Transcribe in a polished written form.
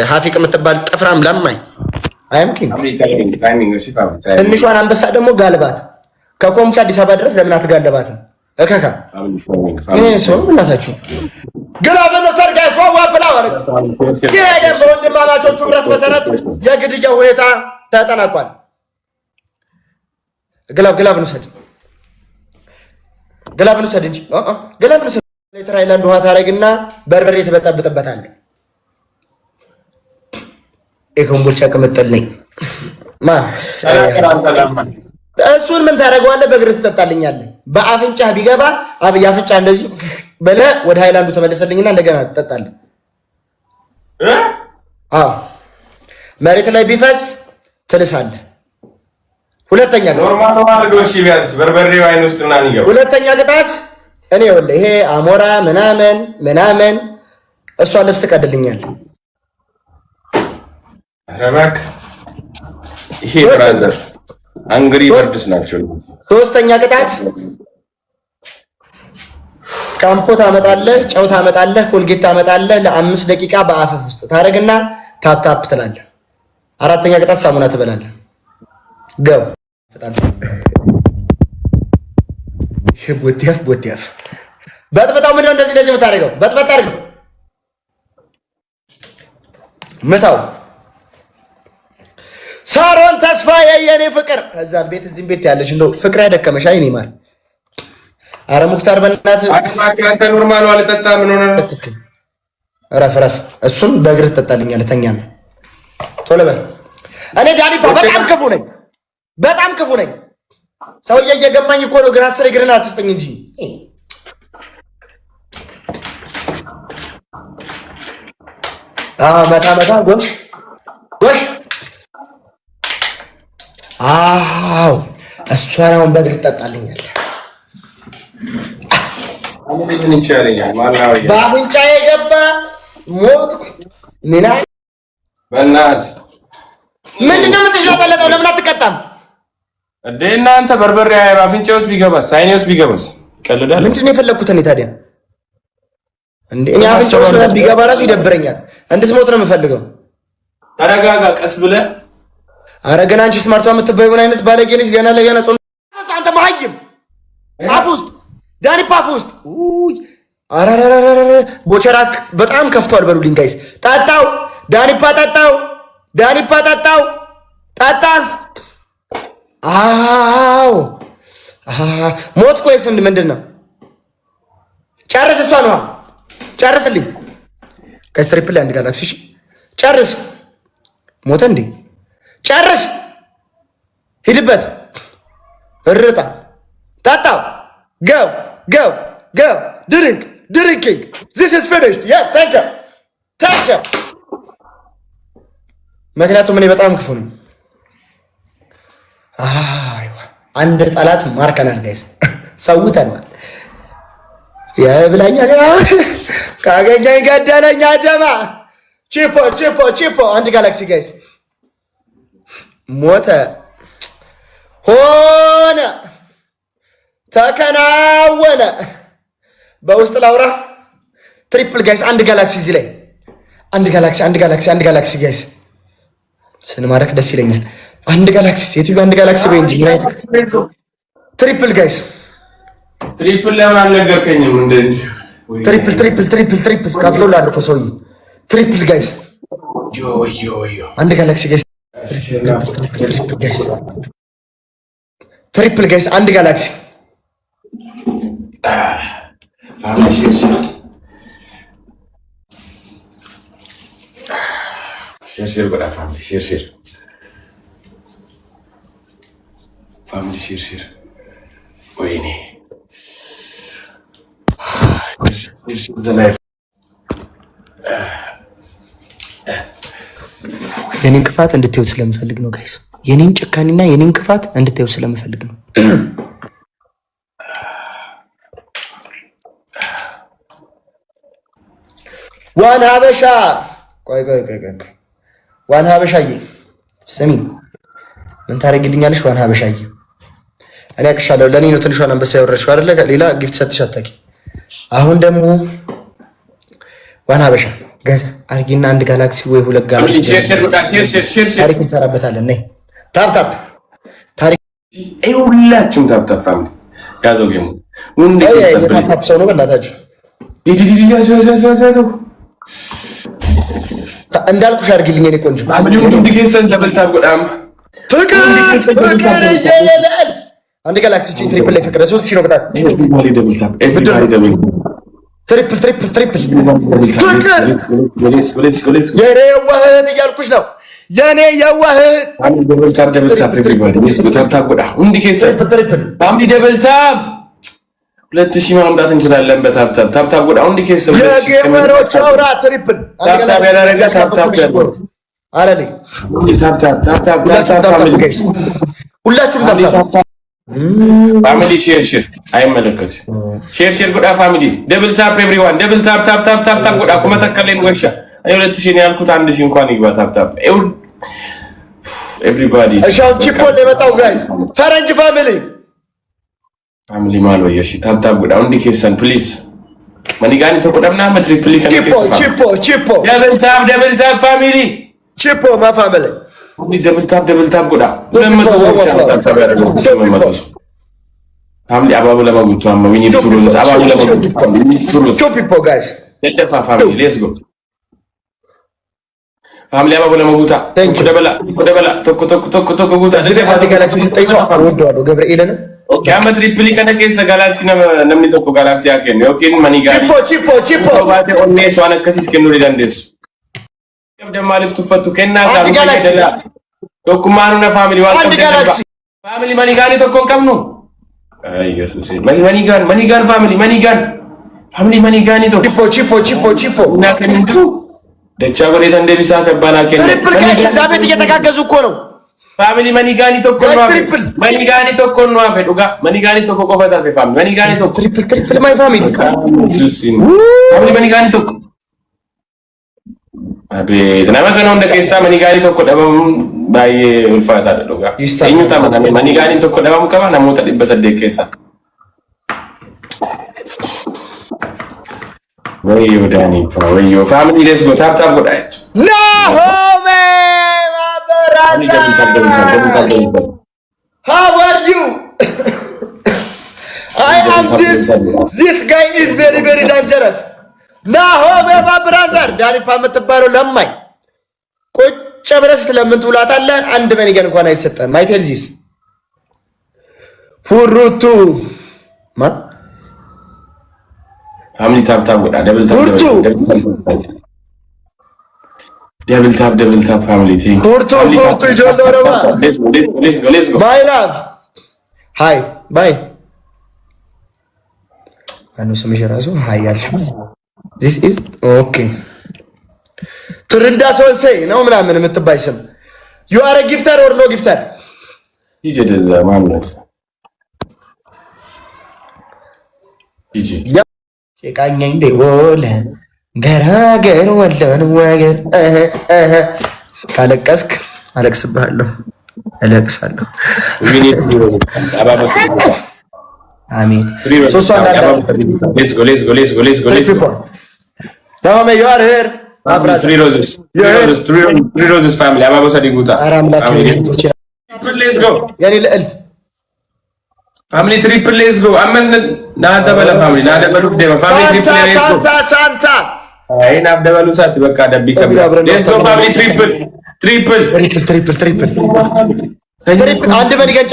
ሀፊቅ የምትባል ጥፍራም ለማኝ አይምኪን ትንሿን አንበሳ ደግሞ ጋልባት ከኮምቻ አዲስ አበባ ድረስ ለምን አትጋለባትም? እከካ ሰው እናታችሁ ግራ በመሰር ጋይስ ዋፍላ ወረድ ይሄ በወንድማማቾቹ ህብረት መሰረት የግድያ ሁኔታ ተጠናቋል። ግላብ ነው ሰድ እንጂ ግላብ ነው ሰድ ሊትር ሃይላንድ ውሃ ታረግና በርበሬ ትበጠብጥበታለህ። የኮምቦልቻ ቅምጥል ነኝ እሱን ምን ታደርገዋለህ? በእግር ትጠጣልኛለህ። በአፍንጫህ ቢገባ የአፍንጫ እንደዚህ በለ ወደ ሃይላንዱ ተመለሰልኝና እንደገና ትጠጣለህ። አዎ መሬት ላይ ቢፈስ ትልሳለህ። ሁለተኛ ቅጣት እኔ ይኸውልህ ይሄ አሞራ ምናምን እሷ ልብስ ትቀድልኛለህ። ረባክ ይሄ ብራዘር አንግሪ በርድስ ናቸው። ሶስተኛ ቅጣት ካምፖ ታመጣለህ፣ ጨው ታመጣለህ፣ ኮልጌት ታመጣለህ። ለ5 ደቂቃ በአፍህ ውስጥ ታረግና ታፕ ትላለህ። አራተኛ ቅጣት ሳሙና ትበላለህ። ገብ ይሄ ቦቲያፍ በጥበጣው ምንድነው? እንደዚህ የምታደርገው በጥበጣ አድርገው ምታው። ሳሮን ተስፋዬ የኔ ፍቅር እዛም ቤት እዚህም ቤት ያለሽ እንደው ፍቅር ያደከመሽ አይኔ ማር። አረ ሙክታር በእናትህ አንተ ኖርማል አልጠጣ ምን ሆነ ነው? ረፍ እሱን በእግር ትጠጣልኛለህ። ተኛም ቶሎ በል። እኔ ዳኒፓ በጣም ክፉ ነኝ። ሰውዬ እየገማኝ እኮ ነው። ግራ ስር እግርን አትስጠኝ እንጂ መታ ጎሽ አዎ እሷን አሁን በእግር ትጠጣልኛለህ። በአፍንጫ የገባ ሞትኩ። በእናትህ ምንድን ነው የምትሽላጠለጠው? ለምን አትቀጣም እንዴ? እናንተ በርበሬ አፍንጫ ውስጥ ቢገባስ አይኔ ውስጥ ቢገባስ ቀልዳለህ? ምንድን ነው የፈለግኩት እኔ ታዲያ? እንዴ እኔ አፍንጫ ውስጥ ቢገባ ራሱ ይደብረኛል። እንድትሞት ነው የምፈልገው። ተረጋጋ፣ ቀስ ብለህ። አረ ግን አንቺ ስማርቷ የምትባይ ምን አይነት ባለጌ ነሽ? ገና ለገና ጾም አንተ መሀይም አፍ ውስጥ ዳኒፓ አፍ ውስጥ አራራራራ ቦቸራ በጣም ከፍቷል። በሉልኝ ጋይስ። ጣጣው ዳኒፓ ጣጣው ጣጣ። አዎ ሞት ኮይስ ምንድን ነው? ጨርስ። እሷ ነው ጨርስልኝ። ከስትሪፕል አንድ ጋላክሲ ጨርስ። ሞተ እንዴ? ጨርስ። ሂድበት። እርጣ ጣጣው go drinking. This is finished. Yes, thank you. ምክንያቱም እኔ በጣም ክፉ ነኝ። አንድ ጠላት ማርከናል ጋይስ፣ ሰውተናል። የብላኛ ካገኘኝ ገደለኝ አጀባ። ቺፖ አንድ ጋላክሲ ጋይስ ሞተ ሆነ ተከናወነ። በውስጥ ላውራ ትሪፕል ጋይስ አንድ ጋላክሲ እዚህ ላይ አንድ ጋላክሲ ጋይስ ስንማረክ ደስ ይለኛል። አንድ ጋላክሲ ሴትዮ አንድ ጋላክሲ በእንጂ ትሪፕል ጋይስ ትሪፕል ለምን አልነገርከኝም? እንደዚህ ትሪፕል ካፍቶላል እኮ ሰውዬ። ትሪፕል ጋይስ አንድ ጋላክሲ ጋይስ ትሪፕል ጋይስ አንድ ጋላክሲ ሼር በዳ ፋሚሊ ሼር ፋሚሊ ሼር ወይኔ የኔን ክፋት እንድትዩት ስለምፈልግ ነው ጋይስ። የኔን ጭካኔና የኔን ክፋት እንድትዩት ስለምፈልግ ነው። ዋን ሀበሻ ቆይ ዋን ሀበሻዬ ስሚ፣ ምን ታደርጊልኛለሽ? ዋን ሀበሻዬ እኔ አቅሻለሁ። ለኔ ነው ትንሿን አንበሳ ያወረድሽው አይደለ? ሌላ ጊፍት ሰጥሽ አታውቂ። አሁን ደግሞ ዋን ሀበሻ ጋዝ አርጊና አንድ ጋላክሲ ወይ ሁለት ጋላክሲ ሼር ታሪክ እንሰራበታለን። ነይ ታፕ ታሪክ ሁላችሁም ታፕ ፋሚሊ ያዘው ጌሙ ወንድ ታፕ ሰው ነው በእናታችሁ ያዘው እንዳልኩሽ አድርጊልኝ እኔ ቆንጆ ወንድ ጌሰን ደብልታፕ ጎዳም ፍቅር የሌለ አንድ ጋላክሲ ቺን ትሪፕል ላይ ፍቅር 3000 ነው በጣም ትሪፕል የኔ የዋህት እያልኩሽ ነው። የኔ የዋህት ደብልታፕ 2000 ማምጣት እንችላለን። በታፕታፕ ጎዳ አሁን ዲኬስ የጌመሮች አውራ ትሪፕል ታፕታፕ ያደረገ ታፕታፕ አረሌ ታፕታፕ ሁላችሁም ታፕታፕ ፋሚሊ ሼር አይመለከትሽ። ሼር ጎዳ ፋሚሊ ደብል ታፕ ኤቭሪዋን ደብል ታፕ ጎዳ ኩመተከለኝ ወሻ እኔ 2000 ነው ያልኩት 1000 እንኳን ይግባ ታፕታፕ ኤቭሪባዲ እሻው ቺፖል የመጣው ጋይስ ፈረንጅ ፋሚሊ ማል ወየሽ ታፕታፕ ጎዳ እንዲ ኬሰን ፕሊዝ ማኒጋኒ ተቆዳምና መትሪፕሊ ከነከሰ ቺፖ ደብል ታፕ ፋሚሊ ቺፖ ማ ፋሚሊ ደብል ታፕ ጎዳ ለመቶ ሰዎች ታፕታፕ ያደረገው ለመቶ ሰው ፋሚሊ አባቡ ለማጉቱ አማ ዊ ኒድ ቱ ሩዝ አባቡ ለማጉቱ ቱ ፒፖ ጋይስ ደደፋ ፋሚሊ ሌትስ ጎ ፋሚሊ አባቡ ለማጉታ ደበላ ቶኮ ጉታ ደደፋ ጋላክሲ ተይሶ ወደዋለሁ ገብርኤልን ኦኬ አማ ትሪፕሊ ከነከሰ ጋላክሲ ነምኒ ቶኮ ጋላክሲ ያከን ኦኬን ማኒጋኒ ቺፖ ባቴ ኦኔስ ዋና ከሲስ ከኑ ሪዳንዴስ ደማልፍ ትፈቱ ከና ጋር ይደላ ዶኩማኑ ና ፋሚሊ ዋልከም ፋሚሊ ማኒጋኒ ተኮን ቀምኑ አይ ኢየሱስ ማኒጋን ፋሚሊ ማኒጋኒ ቶ ቺፖ እና ከንዱ ደቻ ጎሬታ እንደቢሳ ፈባና ከነ ትሪፕል ጋይስ ዛቤት እየተጋገዙ እኮ ነው ፋሚሊ ማኒጋኒ ተኮን ነው ማኒጋኒ ተኮን ነው አፈ ዱጋ ማኒጋኒ ተኮ ቆፈታ ፈ ፋሚሊ ማኒጋኒ ተኮ ትሪፕል ማይ ፋሚሊ ፋሚሊ ማኒጋኒ ተኮ አቤት ናመከነ እንደ ከሳ ማኒጋኒ ተኮ ደበም ባይ ulfaata dhuga eenyu tamaname manigaani tokko dhabamu qaba namoota 100 keessa wayo dani pa wayo family let's go tap goda no home mabarata how are you I am this guy is very very dangerous no home my brother ዳኒ ፓ የምትባለው ለማኝ ጨብረስ ለምን ትውላታለህ? አንድ መኒገን እንኳን አይሰጠም። ማይቴል ዚስ ፉሩቱ ማ ፋሚሊ ታፕታፕ ጎዳ ደብል ታፕ ፋሚሊ ቲንክ ፉሩቱ ጆሎረባ ሌትስ ጎ ማይ ላቭ ሃይ ባይ አኑ ስምሽ ራሱ ሃይ ያልሽ this is okay ትርንዳ ሰውልሰይ ነው ምናምን የምትባይ ስም you are a gifter or no gifter ዲጄ ደዛ ማለት ዲጄ ያ ጨቃኛኝ ደወለ ገራገር ወለን ወገን ካለቀስክ አለቅስብሃለሁ እለቅሳለሁ አሜን ሶሶ አንዳንድ let's go Dame you are here three roses family አባቦ ሰዲጉታ let's go ያኔ ለእልት family triple let's go አመን ናደበለ family ናደበሉ ደበ family triple let's go ሳንታ አይና አብደበሉ ሳት በቃ ደብ ይከብዳ let's go family triple አንድ በሊገን